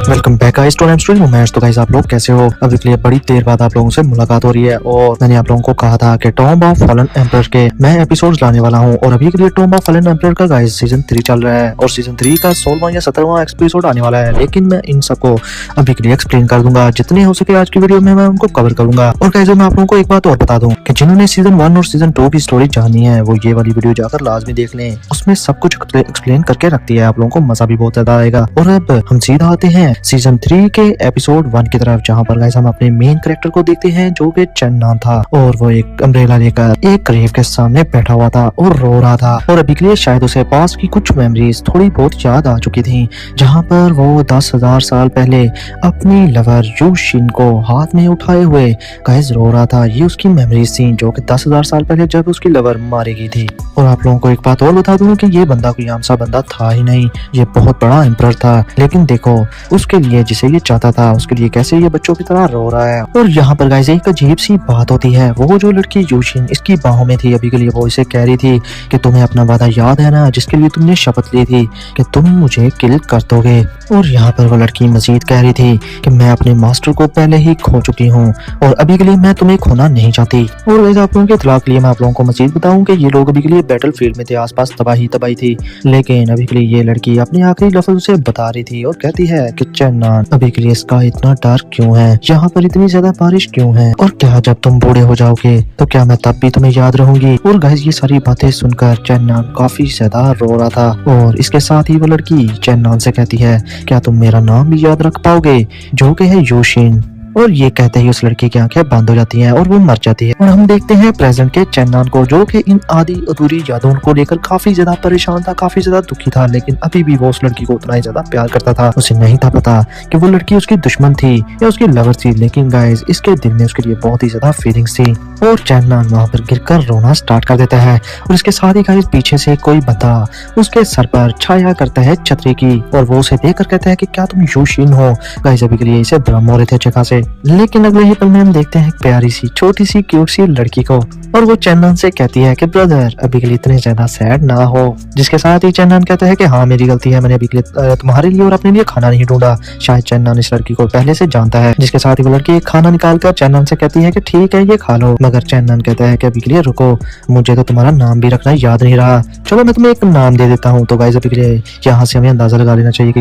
Welcome back guys to story moments. तो guys आप लोग कैसे हो? अभी के लिए बड़ी देर बाद आप लोगों से मुलाकात हो रही है और मैंने आप लोगों को कहा था कि टॉम्ब ऑफ फलन एम्परर के मैं एपिसोड्स लाने वाला हूं और अभी के लिए टॉम्ब ऑफ फलन एम्परर का गाइस सीजन 3 चल रहा है और सीजन 3 का 16वां या 17वां एपिसोड आने वाला है, लेकिन मैं इन सबको अभी के लिए एक्सप्लेन कर दूंगा जितने हो सके आज की वीडियो में मैं उनको कवर करूंगा। और गाइस मैं आप लोगों को एक बात और बता दूं कि जिन्होंने सीजन 1 और सीजन 2 की स्टोरी जाननी है वो ये वाली वीडियो जाकर लाजमी देख लें, उसमें सब कुछ एक्सप्लेन करके रखती है, आप लोगों को मजा भी बहुत ज्यादा आएगा। और अब हम सीधा आते हैं सीजन 3 के एपिसोड 1 की तरफ, जहां पर गाइस हम अपने मेन कैरेक्टर को देखते हैं जो कि चेन नाम था और वो एक अम्ब्रेला लेकर एक ग्रेव के सामने बैठा हुआ था और रो रहा था। और अभी के लिए शायद उसे पास की कुछ मेमोरीज थोड़ी बहुत याद आ चुकी थी, जहां पर वो 10,000 साल पहले अपनी लवर यू शिन को हाथ में उठाए हुए गाइस रो रहा था। ये उसकी मेमोरीज थी जो कि 10,000 साल पहले जब उसकी लवर मारी गई थी। और आप लोगों को एक बात और बता दूं कि ये बंदा कोई आम सा बंदा था ही नहीं, ये बहुत बड़ा एम्परर था। लेकिन देखो उसके लिए जिसे ये चाहता था उसके लिए कैसे ये बच्चों की तरह रो रहा है। और यहाँ पर गाइस एक अजीब सी बात होती है, वो जो लड़की यूशिन इसकी बाहों में थी अभी के लिए, वो इसे कह रही थी कि तुम्हें अपना वादा याद है ना जिसके लिए तुमने शपथ ली थी कि तुम मुझे किल कर दोगे। और यहाँ पर वो लड़की मजीद कह रही थी कि मैं अपने मास्टर को पहले ही खो चुकी हूँ और अभी के लिए मैं तुम्हें खोना नहीं चाहती। और गाइस आप लोगों के इत्तला के लिए मैं आप लोगों को मजीद बताऊं कि ये लोग अभी के लिए बैटल फील्ड में थे, आसपास तबाही थी, लेकिन अभी के लिए ये लड़की अपने आखिरी लफ्ज से बता रही थी और कहती है कि चन्नान अभी के लिए स्काई इतना डार्क क्यों है, यहाँ पर इतनी ज्यादा बारिश क्यों है, और क्या जब तुम बूढ़े हो जाओगे तो क्या मैं तब भी तुम्हें याद रहूंगी। और गाइस ये सारी बातें सुनकर चन्नान काफी ज्यादा रो रहा था। और इसके साथ ही वो लड़की चन्नान से कहती है क्या तुम मेरा नाम भी याद रख पाओगे जो कि है यूशिन। और ये कहते ही उस लड़की की आंखें बंद हो जाती हैं और वो मर जाती है। और हम देखते हैं प्रेजेंट के चन्नान को जो कि इन आधी अधूरी यादों को लेकर काफी ज्यादा परेशान था, काफी ज्यादा दुखी था, लेकिन अभी भी वो उस लड़की को उतना ही ज्यादा प्यार करता था। उसे नहीं था पता कि वो लड़की उसकी दुश्मन थी या उसकी लवर थी, लेकिन गाइस इसके दिल में उसके लिए बहुत ही ज्यादा फीलिंग्स थी। और चन्नान वहाँ पर गिरकर रोना स्टार्ट कर देता है और इसके साथ ही गाइस पीछे से कोई बंदा उसके सर पर छाया करता है छतरी की और वो उसे देखकर कहता है कि क्या तुम यूशिन हो। गाइस अभी के लिए इसे भ्रम हो रहे थे अच्छे खासे, लेकिन अगले ही पल में हम देखते हैं प्यारी सी छोटी सी क्यूट सी लड़की को और वो चन्नान से कहती है कि ब्रदर अभी के लिए इतने ज्यादा सैड ना हो। जिसके साथ ही चन्नान कहता है कि हाँ मेरी गलती है, मैंने अभी के लिए तुम्हारे लिए और अपने लिए खाना नहीं ढूंढा। शायद चन्नान इस लड़की को पहले से जानता है। जिसके साथ ही वो लड़की खाना निकाल कर चन्नान से कहती है कि ठीक है ये खा लो, मगर चन्नान कहता है कि अभी के लिए रुको, मुझे तो तुम्हारा नाम भी रखना याद नहीं रहा, चलो मैं तुम्हें एक नाम दे देता हूँ। तो गाइस अभी के लिए यहाँ से हमें अंदाजा लगा लेना चाहिए कि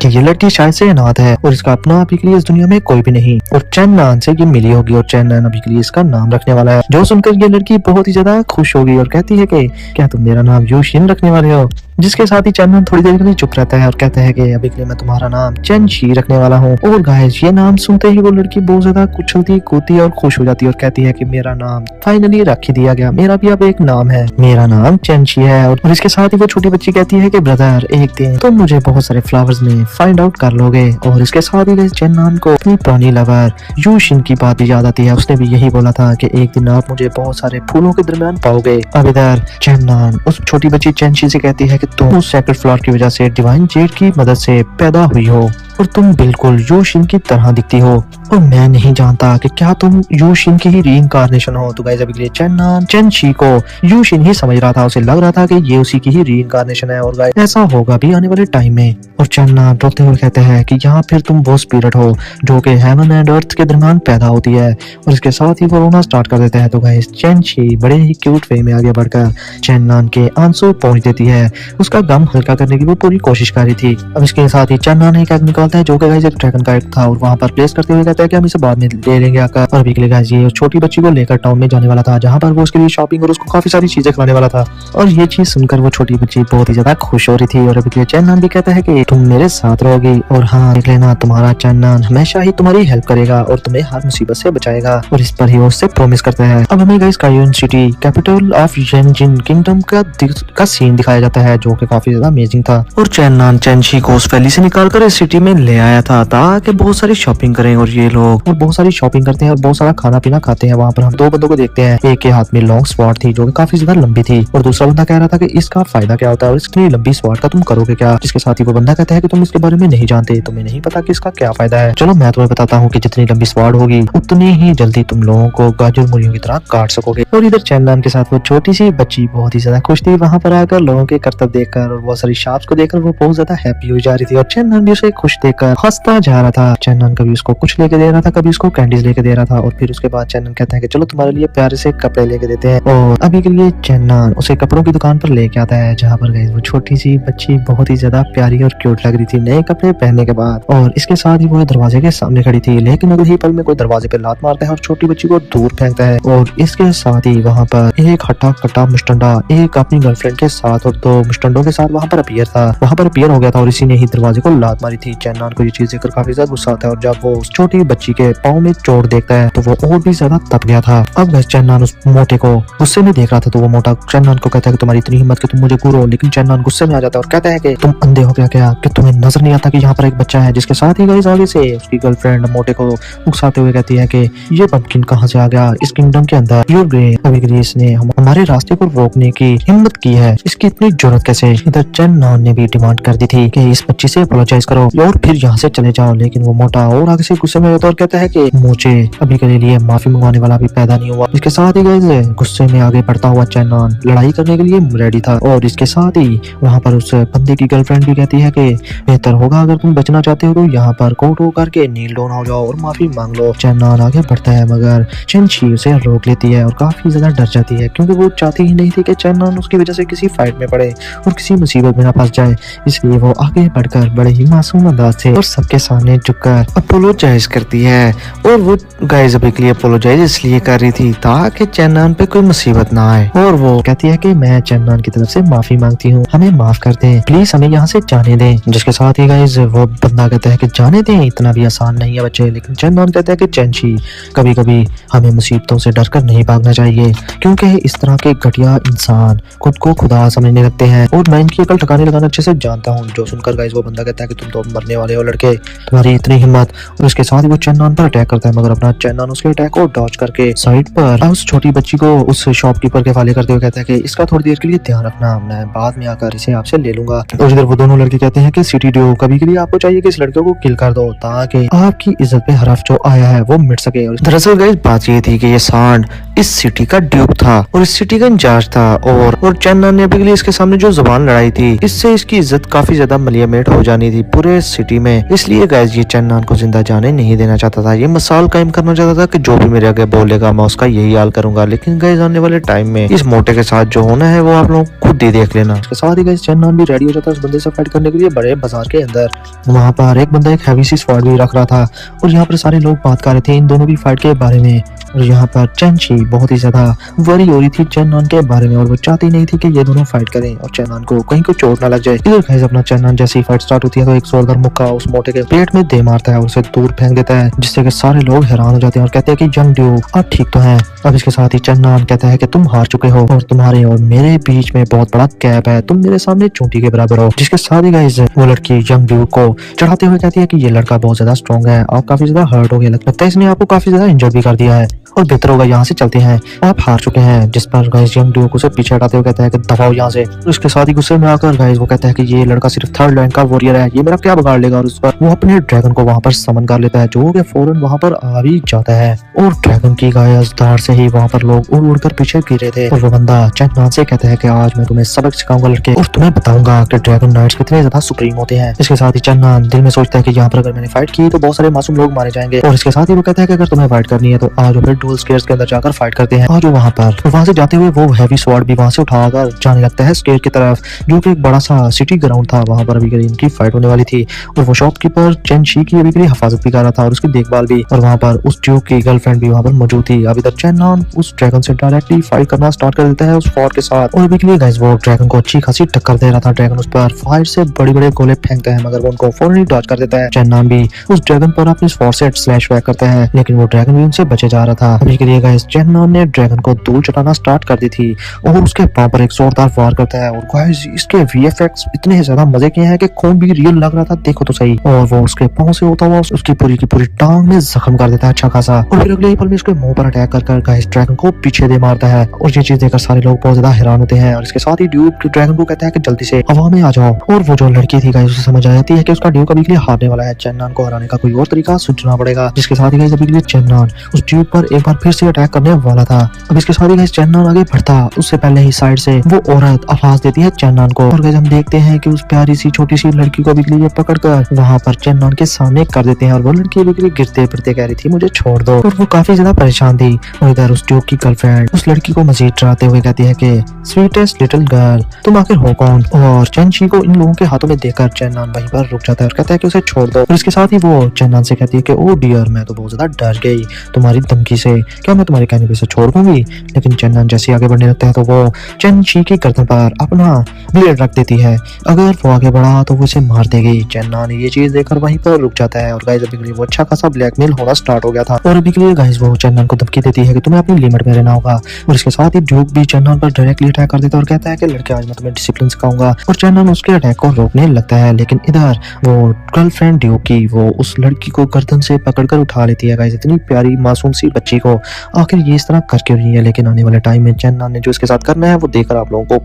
ये लड़की शायद से अनाथ है और इसका अपना अभी के लिए इस दुनिया में कोई भी नहीं और चन्नान से ये मिली होगी और चन्नान अभी के लिए इसका नाम रखने वाला है। जो सुनकर ये लड़की बहुत ही ज्यादा खुश होगी और कहती है कि क्या तुम मेरा नाम यूशिन रखने वाले हो। जिसके साथ ही चन्नान थोड़ी देर के लिए चुप रहता है और कहता है कि अभी के लिए मैं तुम्हारा नाम चेनशी रखने वाला हूँ। और गाइस ये नाम सुनते ही वो लड़की बहुत ज्यादा कुछलती कूदती और खुश हो जाती है और कहती है कि मेरा नाम फाइनली रख ही दिया गया, मेरा भी अब एक नाम है, मेरा नाम चेनशी है। और इसके साथ ही वो छोटी बच्ची कहती है कि ब्रदर एक दिन तुम मुझे बहुत सारे फ्लावर्स में फाइंड आउट कर लोगे। और इसके साथ ही चन्नान को अपनी पुरानी लवर यूशिन की बात भी याद आती है, उसने भी यही बोला था कि एक दिन आप मुझे बहुत सारे फूलों के दरमियान पाओगे। अब इधर चन्नान उस छोटी बच्ची चेनशी से कहती है कि तुम उस सेक्रेड फ्लावर की वजह से डिवाइन जेड की मदद से पैदा हुई हो और तुम बिल्कुल यूशिन की तरह दिखती हो और मैं नहीं जानता कि क्या तुम यूशिन की ही रीइंकार्नेशन हो। तो गाइस अभी के लिए चन्नान चेनशी को यूशिन ही समझ रहा था, उसे लग रहा था कि ये उसी की ही रीइंकार्नेशन है और गाइस ऐसा होगा भी आने वाले टाइम में। और चन्नान रोते हुए कहते हैं कि यहाँ फिर तुम वो स्पिरिट हो जो कि हेवन एंड अर्थ के दरमियान पैदा होती है। और इसके साथ ही वो रोना स्टार्ट कर देता है। तो गाइस चेनशी बड़े ही क्यूट वे में आगे बढ़कर चन्नान के आंसू पहुंच देती है, उसका गम हल्का करने की वो पूरी कोशिश कर रही थी। अब इसके साथ ही चन्नान एक निकालता है जो कि गाइस एक ड्रैगन का एग था और वहां पर प्लेस करते हुए कहता है कि हम इसे बाद में ले लेंगे आकर। और अभी के लिए गाइस ये छोटी बच्ची को लेकर टाउन में जाने वाला था जहां पर वो उसके लिए शॉपिंग और उसको काफी सारी चीजें खिलाने वाला था। और ये चीज सुनकर वो छोटी बच्ची बहुत ही ज्यादा खुश हो रही थी। और अभी के लिए चन्नान भी कहता है कि तुम मेरे साथ रहोगी और हाँ देख लेना तुम्हारा चन्नान हमेशा ही तुम्हारी हेल्प करेगा और तुम्हें हर मुसीबत से बचाएगा। और इस पर ही वो उससे प्रॉमिस करता है। अब हमें गाइस कायोन सिटी कैपिटल ऑफ येनजिन किंगडम का सीन दिखाया जाता है जो कि काफी ज्यादा अमेजिंग था। और चन्नान चेनशी को उस वैली से निकालकर इस सिटी में ले आया था ताकि बहुत सारी शॉपिंग करें और ये लोग और बहुत सारी शॉपिंग करते हैं और बहुत सारा खाना पीना खाते हैं। वहाँ पर हम दो बंदों को देखते हैं, एक के हाथ में लॉन्ग स्वॉर्ड थी जो कि काफी ज्यादा लंबी थी और दूसरा बंदा कह रहा था कि इसका फायदा क्या होता है और इसकी लंबी स्वॉर्ड का तुम करोगे क्या। जिसके साथ ही वो बंदा कहता है कि तुम इसके बारे में नहीं जानते, तुम्हें नहीं पता कि इसका क्या फायदा है। चलो मैं तुम्हें बताता हूँ कि जितनी लंबी स्वॉर्ड होगी उतनी ही जल्दी तुम लोगों को गाजर मूलियों की तरह काट सकोगे। और इधर चन्नान के साथ वो छोटी सी बच्ची बहुत ही ज्यादा खुश थी वहाँ पर आकर लोगों के करतब देखकर और बहुत सारी शार्प्स को देखकर वो बहुत ज्यादा हैप्पी हो जा रही थी और चन्नान भी उसे खुश देखकर हंसता जा रहा था। चन्नन कभी उसको कुछ लेके दे रहा था, कभी उसको कैंडीज लेके दे रहा था। और फिर उसके बाद चन्नन कहता है कि चलो तुम्हारे लिए प्यारे से कपड़े लेके देते हैं। और अभी के लिए चन्नन उसे कपड़ों की दुकान पर लेके आता है, जहाँ पर गई वो छोटी सी बच्ची बहुत ही ज्यादा प्यारी और क्यूट लग रही थी नए कपड़े पहनने के बाद। और इसके साथ ही वो दरवाजे के सामने खड़ी थी, लेकिन अगले ही पल में कोई दरवाजे पे लात मारता है और छोटी बच्ची को दूर फेंकता है। और इसके साथ ही वहाँ पर एक हट्टा कट्टा मुस्टंडा एक अपनी गर्लफ्रेंड के साथ और 2 मुस्टंडों के साथ वहाँ पर अपीयर था, वहाँ पर अपीयर हो गया था और इसी ने ही दरवाजे को लात मारी थी। चन्नन को ये चीज देखकर काफी ज्यादा गुस्सा आता है और जब वो उस छोटी बच्ची के पाँव में चोट देखता है तो वो और भी ज्यादा तप गया था। अब चन्नन उस मोटे को गुस्से में देख रहा था, तो वो मोटा चन्नन को कहता है कि तुम्हारी इतनी हिम्मत कि तुम मुझे घूरो। लेकिन चन्नन गुस्से में आ जाता है और कहता है कि तुम अंधे हो गया क्या, कि तुम्हें नजर नहीं आता कि यहाँ पर एक बच्चा है। जिसके साथ ही गाइस आगे से उसकी गर्लफ्रेंड मोटे को उकसाते हुए कहती है कि ये पंपकिन कहाँ से आ गया इस किंगडम के अंदर। योर ग्रे अभी ग्रेस ने हमारे रास्ते को रोकने की हिम्मत की है, इसकी इतनी जरूरत कैसे। इधर चन्नन ने भी डिमांड कर दी थी कि इस बच्ची से अपोलोजाइज करो और फिर यहाँ से चले जाओ। लेकिन वो मोटा और आगे से गुस्से में होता और कहता है कि मुझे अभी के लिए माफी मंगवाने वाला भी पैदा नहीं हुआ। इसके साथ ही गाइस गुस्से में आगे बढ़ता हुआ चन्नन लड़ाई करने के लिए रेडी था। और इसके साथ ही वहाँ पर उस बंदे की गर्लफ्रेंड भी कहती है कि बेहतर होगा अगर तुम बचना चाहते हो तो यहाँ पर कोर्ट हो करके नील डाउन हो जाओ और माफी मांग लो। चन्नन आगे बढ़ता है मगर चेंची उसे रोक लेती है और काफी ज्यादा डर जाती है, क्योंकि वो चाहती ही नहीं थी कि चन्नन उसकी वजह से किसी फाइट में पड़े और किसी मुसीबत में ना फंस जाए। इसलिए वो आगे बढ़कर बड़े ही मासूम अंदाज से और सबके सामने झुककर अपोलोजाइज करती है। और वो गाइस अभी के लिए अपोलोजाइज इसलिए कर रही थी ताकि चन्नन पे कोई मुसीबत ना आए। और वो कहती है कि मैं चन्नन की तरफ से माफी मांगती हूँ, हमें माफ कर दें, प्लीज हमें यहाँ से जाने दें। जिसके साथ ही गाइस वो बंदा कहता है कि जाने दें, इतना भी आसान नहीं है बच्चे। लेकिन चन्नन कहता है कि चेंची कभी कभी हमें मुसीबतों से डरकर नहीं भागना चाहिए, क्योंकि इस तरह के घटिया इंसान खुद को खुदा समझने लगते हैं और मैं इनकी अकल ठिकाने लगाना अच्छे से जानता हूँ। जो सुनकर गाइस वो बंदा कहता है कि तुम तो मरने वाले हो लड़के, तुम्हारी इतनी हिम्मत। और उसके साथ ही वो चन्नन पर अटैक करता है, मगर अपना चन्नन उसके अटैक को डॉज करके साइड पर उस छोटी बच्ची को उस शॉपकीपर के हवाले करते हुए कहता है कि इसका थोड़ी देर के लिए ध्यान रखना, मैं बाद में आकर इसे आपसे ले लूंगा। और इधर वो दोनों लड़के कहते हैं कि सिटी ड्यू कभी के लिए आपको चाहिए कि इस लड़के को किल कर दो ताकि आपकी इज्जत पे हरफ जो आया है वो मिट सके। और दरअसल गाइस बात ये थी कि ये सांड इस सिटी का ड्यूक था और इस सिटी का इंचार्ज था। और चन्नन ने अभी के लिए इसके सामने जो जुबान लड़ाई थी इससे इसकी इज्जत काफी ज्यादा मलियामेट हो जानी थी पूरे सिटी में। इसलिए गाइस ये चन्नन को जिंदा जाने नहीं देना चाहता था, ये मिसाल कायम करना चाहता था कि जो भी मेरे आगे बोलेगा मैं उसका यही हाल करूंगा। लेकिन गाइस आने वाले टाइम में इस मोटे के साथ जो होना है वो आप लोग खुद ही देख लेना। इसके साथ ही गाइस चन्नन भी रेडी हो जाता है उस बंदे से फाइट करने के लिए बड़े बाजार के अंदर। वहाँ पर एक बंदा एक हैवी सी स्वॉर्ड भी रख रहा था और यहाँ पर सारे लोग बात कर रहे थे इन दोनों की फाइट के बारे में। और यहाँ पर चेंची बहुत ही ज्यादा वरी हो रही थी चन्नन के बारे में और वो चाहती नहीं थी कि ये दोनों फाइट करें और चन्नन को कहीं को चोट ना लग जाए। इधर गाइस अपना चन्नन जैसी फाइट स्टार्ट होती है तो एक जोरदार मुक्का उस मोटे के पेट में दे मारता है और उसे दूर फेंक देता है, जिससे कि सारे लोग हैरान हो जाते हैं और कहते हैं कि यंग ड्यू आप ठीक तो हैं। अब इसके साथ ही चन्नन कहता है कि तुम हार चुके हो और तुम्हारे और मेरे बीच में बहुत बड़ा गैप है, तुम मेरे सामने चूंटी के बराबर हो। जिसके साथ ही गाइस वो लड़की यंग ड्यू को चढ़ाते हुए कहती है कि ये लड़का बहुत ज्यादा स्ट्रॉन्ग है, आप काफी ज्यादा हर्ट हो गए, लगता है इसने आपको काफी ज्यादा इंजर भी कर दिया है और बेहतर होगा यहाँ से चलते हैं, आप हार चुके हैं। जिस पर गाइस यंग ड्यू को उसे पीछे हटाते हुए कहता है कि दबाओ यहाँ से। उसके साथ ही गुस्से में आकर गाइस वो कहता है कि ये लड़का सिर्फ थर्ड लाइन का वॉरियर है, ये मेरा क्या बिगाड़ लेगा। और उस पर वो अपने ड्रैगन को वहाँ पर समन कर लेता है जो कि फौरन वहाँ पर आ भी जाता है और ड्रैगन की गायस धार से ही वहाँ पर लोग उड़ उड़ कर पीछे गिरे थे। और वो बंदा चन्नन से कहता है कि आज मैं तुम्हें सबक सिखाऊंगा लड़के और तुम्हें बताऊंगा कि ड्रैगन नाइट्स कितने ज्यादा सुप्रीम होते हैं। इसके साथ ही चन्नन दिल में सोचता है कि यहाँ पर अगर मैंने फाइट की तो बहुत सारे मासूम लोग मारे जाएंगे। और इसके साथ ही वो कहता है कि अगर तुम्हें फाइट करनी है तो आज फिर डुअल स्केयर्स के अंदर जाकर फाइट करते हैं। और वहाँ पर वहाँ से जाते हुए वो हैवी स्वॉर्ड भी वहाँ से उठाकर जाने लगता है स्केयर की तरफ, जो कि एक बड़ा सा सिटी ग्राउंड था। वहाँ पर अभी के लिए इनकी फाइट होने वाली थी और वो शॉपकीपर चेंची की अभी के लिए हिफाजत भी कर रहा था और उसकी देखभाल भी। और वहाँ पर उस ड्यूक की गर्लफ्रेंड भी वहाँ पर मौजूद थी। अभी तक चन्नन उस ड्रैगन से डायरेक्टली फाइट करना स्टार्ट कर देता है उस फॉर के साथ। और अभी के लिए गाइस वो ड्रैगन को अच्छी खासी टक्कर दे रहा था। ड्रैगन उस पर फायर से बड़े बड़े गोले फेंकता है मगर वो उनको फौरन डॉज कर देता है। चन्नन भी उस ड्रैगन पर अपनी फॉर से स्लैश बैक करता है लेकिन वो ड्रैगन भी उनसे बचे जा रहा था। अभी के लिए गाइस चन्नन ने ड्रैगन को धूल चटाना स्टार्ट कर दी थी और उसके पांव पर एक जोरदार वार करता है। और गाइस इसके वीएफएक्स इतने ज्यादा मजे के हैं कि खून भी रियल लग रहा था, देखो तो सही। और वो उसके पांव से होता हुआ उसकी पूरी की पूरी टांग में जख्म कर देता है अच्छा खासा। और फिर अगले ही पल में उसके मुंह पर अटैक कर गाइस ड्रैगन को पीछे दे मारता है। और ये चीज देखकर सारे लोग बहुत ज्यादा हैरान होते हैं। और इसके साथ ही ड्यूक ड्रैगन को कहता है कि जल्दी से हवा में आ जाओ। और वो जो लड़की थी गाइस उसे समझ आ जाती है कि उसका ड्यूक अभी के लिए हारने वाला है, चन्नन को हराने का कोई और तरीका सोचना पड़ेगा। जिसके साथ ही गाइस अभी के लिए चन्नन उस ड्यूक पर एक बार फिर से अटैक करने वाला था। अब इसके साथ ही गाइस चेन्नन आगे बढ़ता उससे पहले ही साइड से वो औरत आवाज देती है चेन्नन को और गाइस हम देखते हैं कि उस प्यारी सी छोटी सी लड़की को बिकली ये पकड़कर वहाँ पर चेन्नन के सामने कर देते हैं और वो लड़की बिकली गिरते पड़ते कह रही थी मुझे छोड़ दो और वो काफी ज्यादा परेशान थी। और इधर उस ड्यूक की गर्लफ्रेंड उस लड़की को मजीद डराते हुए कहती है कि स्वीटेस्ट लिटिल गर्ल तुम आखिर हो कौन। और चेनची को इन लोगों के हाथों में देखकर चेन्नन वहीं पर रुक जाता है और कहता है कि उसे छोड़ दो। और इसके साथ ही वो चेन्नन से कहती है कि ओ डियर मैं तो बहुत ज्यादा डर गई तुम्हारी धमकी से, क्या मैं तुम्हारे कहने पे से छोड़ दूंगी। लेकिन चेन्नन जैसे आगे बढ़ने लगता है तो वो चेनची की गर्दन पर अपना ब्लेड रख देती है, अगर वो आगे बढ़ा तो वो उसे मार देगी। चेन्नन ये चीज देखकर वहीं पर रुक जाता है और गाइस अभी के लिए वो अच्छा खासा ब्लैकमेल होना स्टार्ट हो गया था। और अभी के लिए गाइस वो चेन्नन को धमकी देती है कि तुम्हें अपनी लिमिट में रहना होगा। और इसके साथ ही ड्यूक भी चेन्नन पर डायरेक्टली अटैक कर देता है और कहता है कि लड़के आज मैं तुम्हें डिसिप्लिन सिखाऊंगा। और चेन्नन उसके अटैक को रोकने लगता है लेकिन इधर वो गर्लफ्रेंड ड्यूक की वो उस लड़की को गर्दन से पकड़कर उठा लेती है। गाइस इतनी प्यारी मासूम सी बच्ची को आखिर ये इस तरह कर क्यों रही है। लेकिन आने वाले टाइम में चेन्नन ने जो इसके साथ करना है वो देखकर आप लोगों को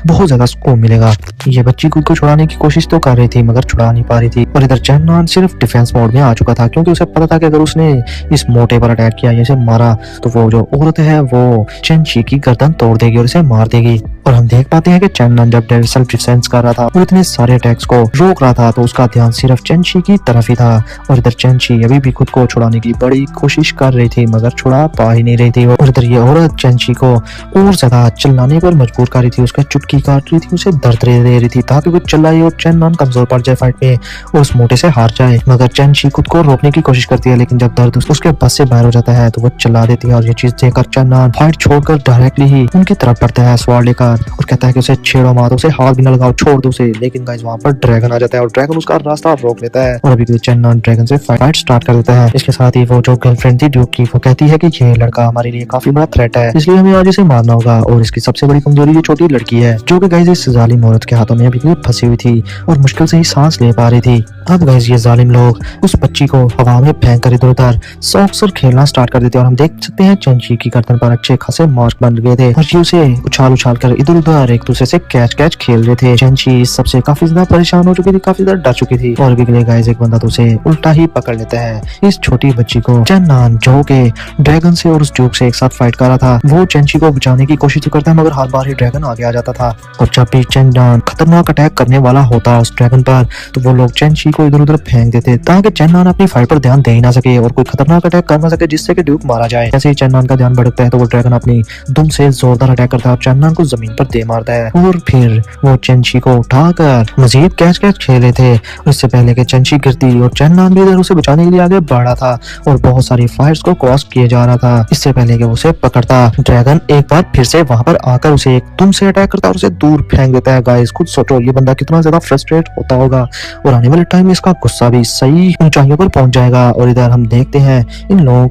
बहुत ज्यादा सुकून मिलेगा। ये बच्ची खुद को छुड़ाने की कोशिश तो कर रही थी मगर छुड़ा नहीं पा रही थी। और इधर चेन्नन सिर्फ डिफेंस मोड में आ चुका था क्योंकि उसे पता था कि अगर उसने इस मोटे पर अटैक किया या इसे मारा तो वो जो औरत है वो चेनची की गर्दन तोड़ देगी और इसे मार देगी। और हम देख पाते हैं कि चेन्नन जब सेल्फ डिफेंस कर रहा था और इतने सारे अटैक्स को रोक रहा था तो उसका ध्यान सिर्फ चेनची की तरफ ही था। और इधर चेनची अभी भी खुद को छुड़ाने की बड़ी कोशिश कर रही थी मगर छुड़ा पा ही नहीं रही थी। और इधर ये औरत चेनची को और ज्यादा चिल्लाने पर मजबूर कर रही थी, उसका चुटकी काट रही थी, उसे दर्द दे रही थी ताकि वो चिल्लाए और चेन्नन कमजोर पड़ जाए फाइट में और उस मोटे से हार जाए। मगर चेनची खुद को रोकने की कोशिश करती है लेकिन जब दर्द उसके बस से बाहर हो जाता है तो वो चिल्ला देती है। और ये चीज देखकर चेन्नन फाइट छोड़कर डायरेक्टली ही उनकी तरफ बढ़ता है स्वाड लेकर और कहता है कि उसे छेड़ो मत, उसे हाथ भी न लगाओ, छोड़ दो उसे। लेकिन गाइस वहां पर ड्रैगन आ जाता है और ड्रैगन उसका रास्ता रोक लेता है और अभी भी चेन्नन ड्रैगन से फाइट स्टार्ट कर देता है। इसके साथ ही वो जो गर्लफ्रेंड थी ड्यूक की वो कहती है कि ये लड़का हमारे लिए काफी बड़ा थ्रेट है इसलिए हमें आज इसे मारना होगा। और इसकी सबसे बड़ी कमजोरी ये छोटी लड़की है जो कि गाइस इस जालिम औरत के हाथों में अभी भी फंसी हुई थी और मुश्किल से ही सांस ले पा रही थी। अब गाइस ये जालिम लोग उस बच्ची को हवा में फेंक कर इधर उधर सॉक्स और खेलना स्टार्ट कर देते हैं और हम देख सकते हैं चेनची की गर्दन पर अच्छे खासे मार्क बन गए थे और ये उसे उछाल कर इधर उधर एक दूसरे से कैच खेल रहे थे। चेनची इस सबसे काफी ज्यादा परेशान हो चुकी थी, काफी ज्यादा डर चुकी थी। और अभी के लिए गाइस एक बंदा तो उसे उल्टा ही पकड़ लेता है। इस छोटी बच्ची को चेन्नन जो के ड्रैगन से और उस ड्यूक से एक साथ फाइट कर रहा था वो चेनची को बचाने की कोशिश तो करता है मगर हर बार ही ड्रैगन आगे आ जाता था। और जब भी चेन्नन खतरनाक अटैक करने वाला होता उस ड्रैगन पर तो वो लोग चेनची को इधर उधर फेंक देते ताकि चेन्नन अपनी फाइट पर ध्यान दे ही ना सके और कोई खतरनाक अटैक कर ना सके जिससे कि ड्यूक मारा जाए। जैसे ही चेन्नन का ध्यान भटकता है तो वो ड्रैगन अपनी दुम से जोरदार अटैक करता है और चेन्नन को जमीन पर दे मारता है। और फिर वो चेनची को उठाकर मजीद कैच खेले थे उससे पहले कि चेनची गिरती और चेन्नन भी इधर उसे बचाने के लिए आगे बढ़ा था और बहुत सारी फाइट्स को क्रॉस किए जा रहा था इससे पहले कि उसे पकड़ता। ड्रैगन एक बार फिर से वहां पर आकर उसे एक दुम से अटैक करता है और उसे दूर फेंक देता है। गाइस खुद सोचो ये बंदा कितना ज्यादा फ्रस्ट्रेट होता होगा और आने वाले टाइम में इसका गुस्सा भी सही ऊंचाइयों पर पहुंच जाएगा। और इधर हम देखते हैं इन लोगों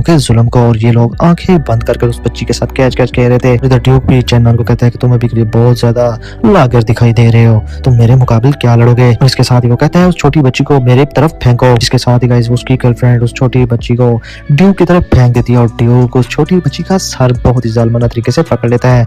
के जुल्म को और ये लोग आंखें बंद करके उस बच्ची के साथ कैच कह रहे थे। इधर ड्यूक भी चेन्नन को कहता है कि तुम अभी के लिए बहुत ज्यादा लागर दिखाई दे रहे हो, तुम मेरे मुकाबले क्या लड़ोगे। और इसके साथ ही वो कहता है उस छोटी बच्ची को मेरे तरफ फेंको। इसके साथ ही गाइस उसकी गर्लफ्रेंड उस छोटी बच्ची को ड्यूक की तरफ फेंक देती है और ड्यूक उस छोटी बच्ची का सर बहुत ही जालिमाना तरीके से पकड़ लेता है।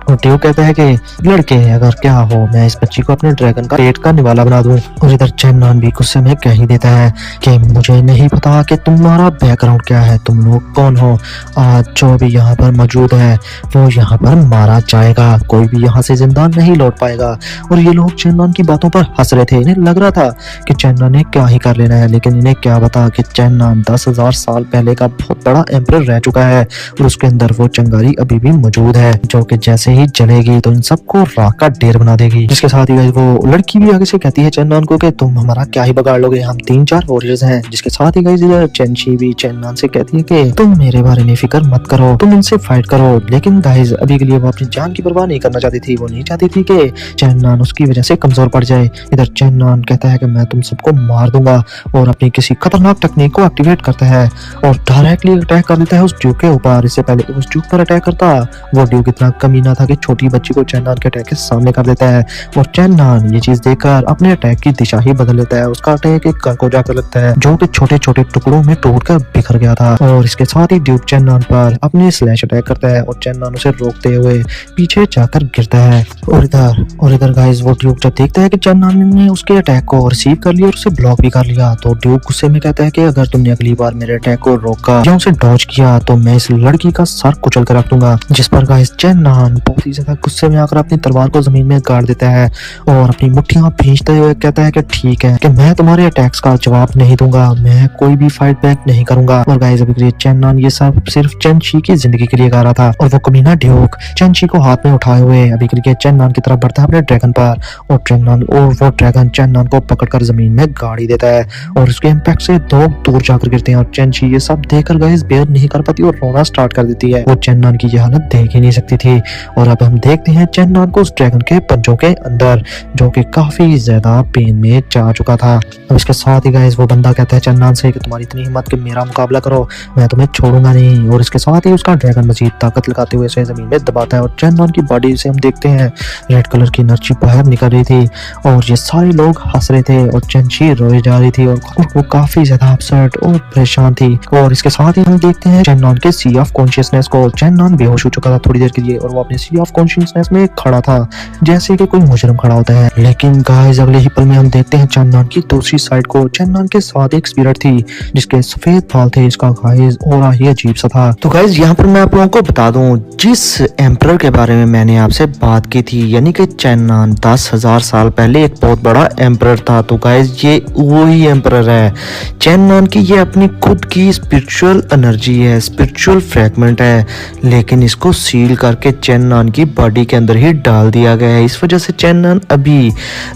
और ड्यूक कहता है कि लड़के अगर क्या हो मैं इस बच्ची को अपने ड्रैगन का पेट का निवाला बना दूं। और इधर चेन्नन भी गुस्से में कह ही देता है कि मुझे नहीं पता कि तुम्हारा बैकग्राउंड क्या है, तुम लोग कौन हो, आज जो भी यहाँ पर मौजूद है वो यहाँ पर मारा जाएगा, कोई भी यहाँ से जिंदा नहीं लौट पाएगा। और ये लोग चेन्नन की बातों पर हंस रहे थे, इन्हें लग रहा था कि चेन्नन ने क्या ही कर लेना है, लेकिन इन्हें क्या पता कि चेन्नन 10,000 साल पहले का बहुत बड़ा एम्परर रह चुका है और उसके अंदर वो चिंगारी अभी भी मौजूद है जो कि जैसे ही जलेगी तो इन सबको राख का ढेर बना देगी। जिसके साथ ही वो लड़की भी आगे से कहती है चेन्नन को कि तुम हमारा क्या ही बगाड़ लोगे, हम 3-4 वॉरियर्स हैं। जिसके साथ ही गाइस इधर चेनची भी चेन्नन से कहती है कि तुम मेरे बारे में फिक्र मत करो, तुम इनसे फाइट करो। लेकिन गाइस अभी के लिए वो अपनी जान की परवाह नहीं करना चाहती थी, वो नहीं चाहती थी कि चेन्नन उसकी वजह से कमजोर पड़ जाए। इधर चेन्नन कहता है कि मैं तुम सबको मार दूंगा और अपनी किसी खतरनाक टेक्निक को एक्टिवेट करता है और डायरेक्टली अटैक कर देता है उस ड्यूक के ऊपर। इससे पहले उस ड्यूक पर अटैक करता वो ड्यूक इतना कमीना था जाके छोटी बच्ची को चेन्नन के अटैक के सामने कर देता है और चेन्नन ये चीज देखकर अपने अटैक की दिशा ही बदल लेता है। उसका अटैक एक घर को जाकर लगता है जो कि छोटे छोटे टुकड़ों में टूटकर बिखर गया था और इसके साथ ही ड्यूक चेन्नन पर अपने स्लैश अटैक करता है और चेन्नन उसे रोकते हुए पीछे जाकर गिरता है। और इधर गाइस वो ड्यूक जब देखता है कि चेन्नन ने उसके अटैक को रिसीव कर लिया और उसे ब्लॉक भी कर लिया तो ड्यूक गुस्से में कहता है कि अगर तुमने अगली बार मेरे अटैक को रोका या उसे डॉज किया तो मैं इस लड़की का सर कुचल कर रख दूंगा। जिस पर गाइस चेन्नन बहुत ही ज्यादा गुस्से में आकर अपनी तलवार को जमीन में गाड़ देता है और अपनी मुट्ठियां भींचते हुए कहता है कि ठीक है कि मैं तुम्हारे अटैक्स का जवाब नहीं दूंगा, मैं कोई भी फाइट बैक नहीं करूंगा। और गाइस अभी के लिए चेन्नन ये सब सिर्फ चेनशी की जिंदगी के लिए गा रहा था और वो कमीना ड्यूक चेनशी को हाथ में उठाए हुए अभी के लिए चेन्नन की तरफ बढ़ता है अपने ड्रैगन पर और वो ड्रैगन चेन्नन को पकड़कर जमीन में गाड़ी देता है और उसके इम्पैक्ट से दो दूर जाकर गिरते हैं और चेनशी ये सब देखकर गाइस बेयर नहीं कर पाती और रोना स्टार्ट कर देती है। वो चेन्नन की ये हालत देख ही नहीं सकती थी और अब हम देखते हैं चेन्नन को उस ड्रैगन के पंजों के अंदर जो कि काफी ज्यादा पेन में जा चुका था। अब इसके साथ ही गाइस वो बंदा कहता है चेन्नन से कि तुम्हारी इतनी हिम्मत कि मेरा मुकाबला करो, मैं तुम्हें छोड़ूंगा नहीं। और इसके साथ ही उसका ड्रैगन मजीद ताकत लगाते हुए उसे जमीन में दबाता है और चेन्नन की बॉडी से हम देखते हैं रेड कलर की एनर्जी बाहर निकल रही थी और ये सारे लोग हंस रहे थे और चेनशी रोए जा रही थी और वो काफी ज्यादा अपसेट और परेशान थी। और इसके साथ ही हम देखते हैं चेन्नन के सी ऑफ कॉन्शियसनेस को। चेन्नन बेहोश हो चुका था थोड़ी देर के लिए और वो अपने सी ऑफ कॉन्शियसनेस में खड़ा था जैसे कि कोई मुजरिम खड़ा होता है। लेकिन गाइस अगले ही पल में हम देखते हैं चेन्नन की दूसरी साइड को। चेन्नन के साथ एक स्पिरिट थी जिसके सफेद बाल थे, इसका गाइस ऑरा ही अजीब सा था। तो गाइस यहाँ पर मैं आप लोगों को बता दूं जिस एम्परर के बारे में मैंने आपसे बात की थी यानी कि चेन्नन 10,000 साल पहले एक बहुत बड़ा एम्परर था। तो गाइस ये वही एम्परर है। चेन्नन की ये अपनी खुद की स्पिरिचुअल एनर्जी है, स्पिरिचुअल फ्रैगमेंट है, लेकिन इसको सील करके चेन्नन की बॉडी के अंदर ही डाल दिया गया है। इस वजह से चेन्नन अभी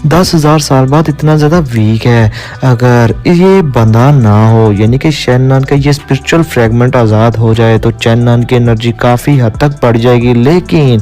10,000 साल बाद इतना ज्यादा वीक है। अगर ये बंदा ना हो यानी कि चेन्नन का ये स्पिरिचुअल फ्रैगमेंट आजाद हो जाए तो चेन्नन की एनर्जी काफी हद तक बढ़ जाएगी, लेकिन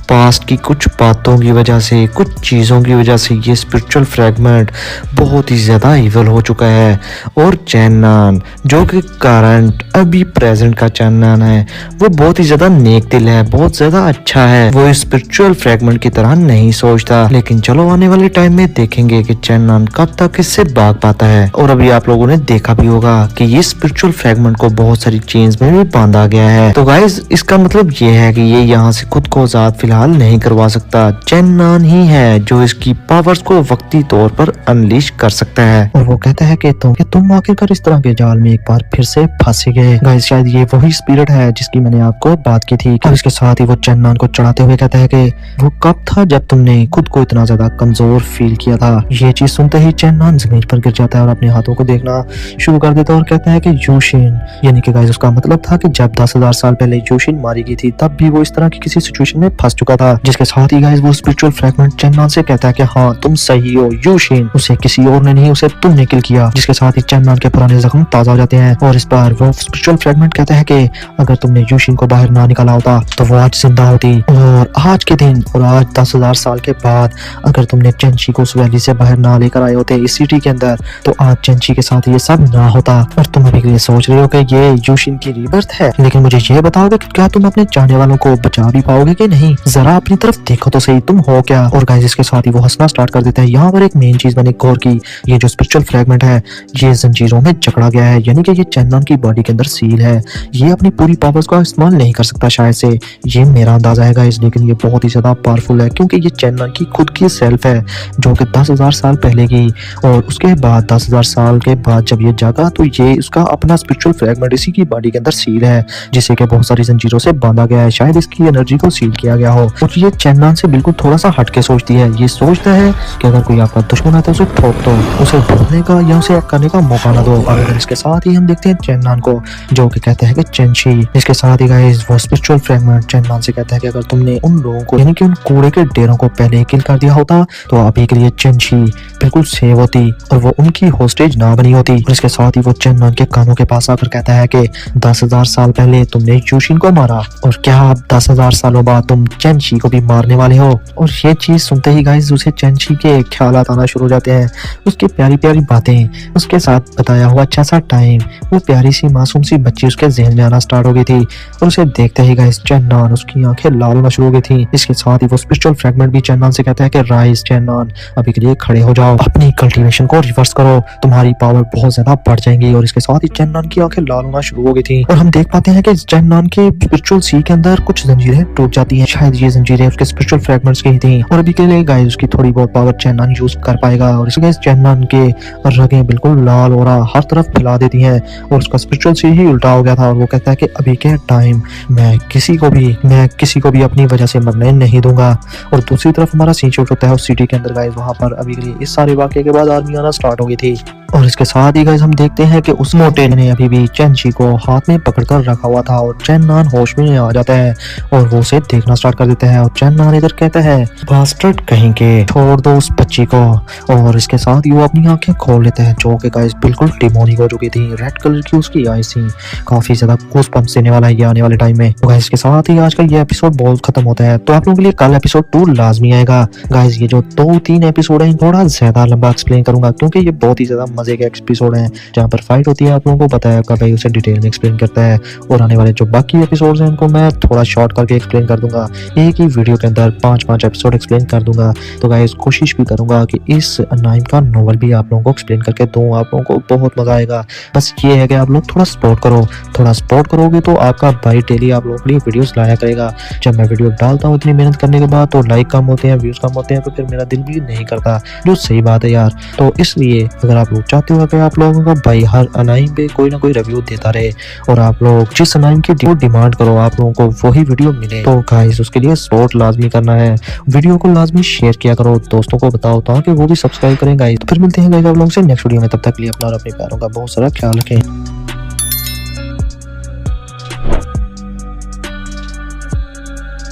पास्ट की कुछ बातों की वजह से, कुछ चीजों की वजह से ये स्पिरिचुअल फ्रैगमेंट बहुत ही ज्यादा इवल हो चुका है। और चेन्नन जो कि करंट अभी प्रेजेंट का चेन्नन है वो बहुत ही ज्यादा नेक दिल है, बहुत ज्यादा अच्छा है। वो स्पिरिचुअल फ्रैगमेंट की तरह नहीं सोचता, लेकिन चलो आने वाले टाइम में देखेंगे कि चेन्नन कब तक इससे भाग पाता है। और अभी आप लोगों ने देखा भी होगा कि ये स्पिरिचुअल फ्रैगमेंट को बहुत सारी चेन्स में भी बांधा गया है। तो गाइस इसका मतलब ये है कि ये यहाँ से खुद को आजाद फिलहाल नहीं करवा सकता। चेन्नन ही है जो इसकी पावर्स को वक्ती तौर पर अनलीश कर सकता है। और वो कहता है कि तुम आखिरकार इस तरह के जाल में एक बार फिर से फंसे गए। गाइस शायद ये वही स्पिरिट है जिसकी मैंने आपको बात की थी। और इसके साथ ही वो चेन्नन को चढ़ाते हुए कहता है कि वो कब था जब तुमने खुद को इतना ज्यादा कमजोर फील किया था। ये चीज सुनते ही चेन्नन जमीन पर गिर जाता है और अपने हाथों को देखना शुरू कर देता है और कहता है कि यूशिन, यानी कि गाइस उसका मतलब था कि जब 10,000 साल पहले यूशिन मारी गई थी तब भी वो इस तरह की किसी सिचुएशन में फंस चुका था। जिसके साथ ही गाइस वो स्पिरिचुअल फ्रैगमेंट चेन्नन से कहता है कि हाँ तुम सही हो यूशिन, उसे किसी और ने नहीं, उसे तुमने किल किया। जिसके साथ ही चेन्नन के पुराने जख्म ताजा हो जाते हैं और इस बार वो स्पिरिचुअल फ्रैगमेंट कहता है कि अगर तुमने यूशिन को बाहर ना निकाला होता तो वो आज जिंदा होती। और आज के दिन और आज 10,000 साल के बाद अगर तुमने चेनशी को उस वैली से बाहर ना लेकर आए होते इस सिटी के अंदर तो आज चेनशी के साथ ये सब ना होता। और तुम अभी के लिए सोच रहे हो कि ये यूशिन की रीबर्थ है, लेकिन मुझे ये बताओगे कि क्या तुम अपने चाहने वालों को बचा भी पाओगे कि नहीं? जरा अपनी तरफ देखो तो सही, तुम हो क्या? और गाइस इसके साथ ही वो हंसना स्टार्ट कर देते हैं। यहाँ पर एक मेन चीज मैंने गौर की, ये जो स्पिरिचुअल फ्रैगमेंट है ये जंजीरों में जकड़ा गया है, यानी कि ये चेन्नन की बॉडी के अंदर सील है। ये अपनी पूरी पावर्स का इस्तेमाल नहीं कर सकता शायद से, ये मेरा अंदाजा है गाइस, लेकिन ये बहुत ही ज्यादा पावरफुल है क्योंकि ये चेन्नन की खुद की सेल्फ है जो कि 10,000 साल पहले की। और उसके बाद 10,000 साल के बाद जब ये जागा तो ये उसका अपना स्पिरिचुअल फ्रैगमेंट इसी की बॉडी के अंदर सील है, जिसे कि बहुत सारी जंजीरों से बांधा गया है। शायद इसकी एनर्जी को सील किया गया हो। और ये चेन्नन से बिल्कुल थोड़ा सा हटके सोचती है। ये सोचता है कि अगर कोई आपका दुश्मन है तो उसे ठोक दो, उसे ढूंढने का या उसे करने का मौका ना दो। और इसके साथ ही हम देखते हैं चेन्नन को जो कि कहते हैं कि चेनशी। इसके साथ ही गाइस वो स्पिरिचुअल फ्रैगमेंट चेन्नन से कहता है कि अगर तुमने उन लोगों को यानी कि उन कूड़े के ढेरों को पहले किल कर दिया होता तो अभी के लिए चेनशी बिल्कुल सेव होती और वो उनकी होस्टेज ना बनी होती। और इसके साथ ही वो चेन्नन के कानों के पास आकर कहता है कि 10,000 साल पहले तुमने यूशिन को मारा और क्या अब 10,000 सालों बाद तुम चेनशी को भी मारने वाले हो। और ये चीज सुनते ही गाइस उसे चेनशी के ख्यालात आना शुरू हो जाते हैं, उसकी प्यारी प्यारी बातें, उसके साथ बताया हुआ अच्छा सा टाइम, वो प्यारी सी मासूम सी बच्ची उसके जहन में आना स्टार्ट हो गई थी। और उसे देखते ही गाइस चेन्नन उसकी आंखें लाल होना शुरू हो गई थी। इसके साथ ही वो स्पिरिचुअल फ्रैगमेंट भी चेन्नन से कहता है कि राइज चेन्नन अभी के लिए खड़े हो जाओ, अपनी कल्टीवेशन को रिवर्स करो, तुम्हारी पावर बहुत ज्यादा बढ़ जाएंगी। और इसके साथ ही चेन्नन की आंखें लाल होना शुरू हो गई थी और हम देख पाते हैं कि चेन्नन के स्पिरिचुअल सी के अंदर कुछ जंजीरें टूट जाती हैं, शायद ये जंजीरें उसके स्पिरिचुअल फ्रैगमेंट्स की थी। और अभी के लिए गाइस उसकी थोड़ी बहुत पावर चेन्नन यूज कर पाएगा। और इसके चेन्नन के रगें बिल्कुल लाल हो रहा हर तरफ फैला देती हैं और उसका स्पिरिचुअल सी ही उल्टा हो गया था। और वो कहता है कि अभी के टाइम मैं किसी को भी अपनी वजह से मरने नहीं दूंगा। और दूसरी तरफ हमारा सीन शूट होता है उस सिटी के अंदर गाइस, वहां पर अभी के लिए इस सारे वाकये के बाद आर्मी आना स्टार्ट हो गई थी। और इसके साथ ही गाइस हम देखते हैं कि उस मोटे ने अभी भी चेनशी को हाथ में पकड़कर रखा हुआ था और चेन्नन होश में आ जाता है और वो उसे देखना स्टार्ट कर देता है। और चेन्नन इधर कहता है बास्टर्ड कहीं के, छोड़ दो उस बच्ची को। और इसके साथ ही वो अपनी आंखें खोल लेता है जो कि गाइस बिल्कुल डिमोनिक हो चुकी थी, रेड कलर की उसकी आईज थी, काफी ज्यादा गूज़बम्प्स देने वाला है ये आने वाले टाइम में। तो गाइस इसके साथ ही आज का ये एपिसोड बहुत खत्म होता है, तो आप लोगों के लिए कल एपिसोड 2 लाजमी आएगा। गाइस ये जो 2-3 एपिसोड है थोड़ा ज्यादा लंबा एक्सप्लेन करूंगा क्योंकि ये बहुत ही ज्यादा मजे के एपिसोड हैं जहाँ पर फाइट होती है, आप लोगों को पता है आपका भाई उसे डिटेल में एक्सप्लेन करता है। और आने वाले जो बाकी एपिसोड्स हैं उनको मैं थोड़ा शॉर्ट करके एक्सप्लेन कर दूंगा, एक ही वीडियो के अंदर 5-5 एपिसोड एक्सप्लेन कर दूंगा। तो गाइस कोशिश भी करूंगा कि इस नाइम का नोवेल भी आप लोगों को एक्सप्लेन करके दूं, आप लोगों को बहुत मजा आएगा। बस ये है कि आप लोग थोड़ा सपोर्ट करो, थोड़ा सपोर्ट करोगे तो आपका भाई डेली आप लोगों के लिए वीडियोस लाया करेगा। जब मैं वीडियो डालता हूँ इतनी मेहनत करने के बाद तो लाइक कम होते हैं, व्यूज कम होते हैं, तो फिर मेरा दिल भी नहीं करता, जो सही बात है यार। तो इसलिए अगर आप लोग चाहते हो कि आप लोगों का भाई हर अनाइम पे कोई ना कोई रिव्यू देता रहे और आप लोग जिस अनाइम की डिमांड करो आप लोगों को वही वीडियो मिले, तो गाइस उसके लिए सपोर्ट लाजमी करना है। वीडियो को लाजमी शेयर किया करो, दोस्तों को बताओ ताकि वो भी सब्सक्राइब करें गाइस। तो फिर मिलते हैं गाइस आप लोगों से नेक्स्ट वीडियो में, तब तक के लिए अपना और अपने प्यारों का बहुत सारा ख्याल रखें।